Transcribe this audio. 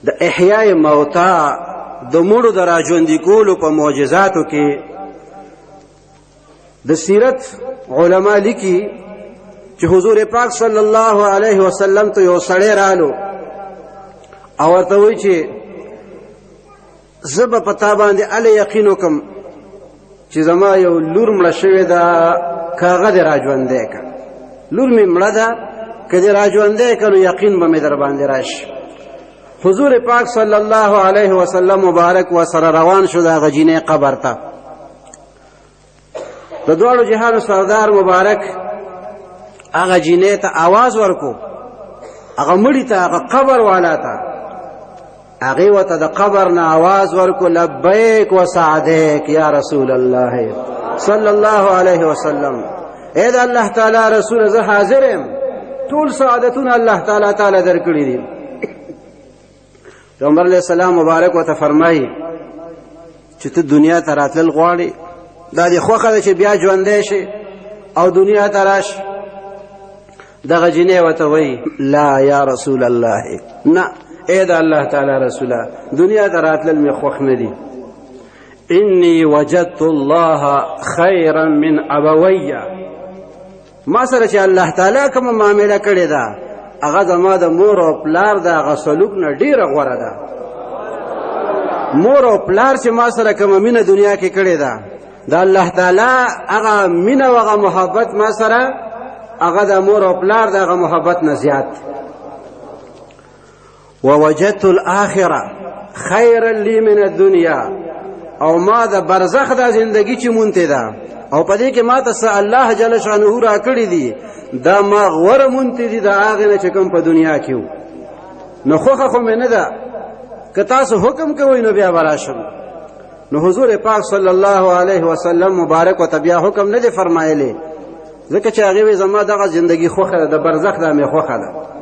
د احیاء موتا د مړو د راژوندي کولو په معجزاتو کې د سیرت علما لیکي چې حضور پاک صلی الله علیه وسلم ته یو سړی رالو او ورته وایي چې زه به په تا باندې هله یقین وکړم چې زما یو لور مړه شوې ده که هغه دې راژوندی که لور مې مړه ده که دې راژوندی که نو یقین به مې در باندې راشي حضور پاک صلی الله علیه وسلم مبارک ورسره روان شو د هغه جینۍ قبر ته د دواړو جهانو سردار مبارک هغه جینۍ ته آواز ورکو هغه مړي ته هغه قبر والا ته هغې ورته د قبر نه آواز ورکو لبیک و سعدیک یا رسول الله صلی الله علیه وسلم اے د الله تعالی رسول زه حاضر یم ټول سعادتونه الله تعالی درکړي دي پیغمبر علیه السلام مبارک ورته فرمایي چې ته دنیا ته راتلل غواړې دا دې خوښه ده چې بیا ژوندی شي او دنیا ته راشي دغه جینۍ ورته وایي لا یا رسول الله نه اے د الله تعالی رسوله دنیا ته راتلل مې خوښ نه دي انی وجدت الله خیرا من ابوی ما سره چې الله تعالی کومه معامله کړې ده هغه زما د مور او پلار د هغه سلوک نه ډېره غوره ده مور او پلار چې ما سره کومه مینه دنیا کې کړې ده د الله تعالی هغه مینه او هغه محبت ما سره هغه د مور او پلار د هغه محبت نه زیات ووجدت الاخره خیرا لی من الدنیا او ما د برزخ د زندگی چې مونته ده او پدې کې ما ته الله جل شانه را کړی دي دا ما غوړه مونته دي د هغه نه چې کوم په دنیا کې نو خوخه خو مې نه ده که تاسو حکم کوئ نو بیا براشم نو حضور پاک صلی الله علیه وسلم مبارک او بیا حکم نه دی فرمایلی ځکه چې هغه زما دغه زندگی خوخه ده د برزخ د مې خوخه ده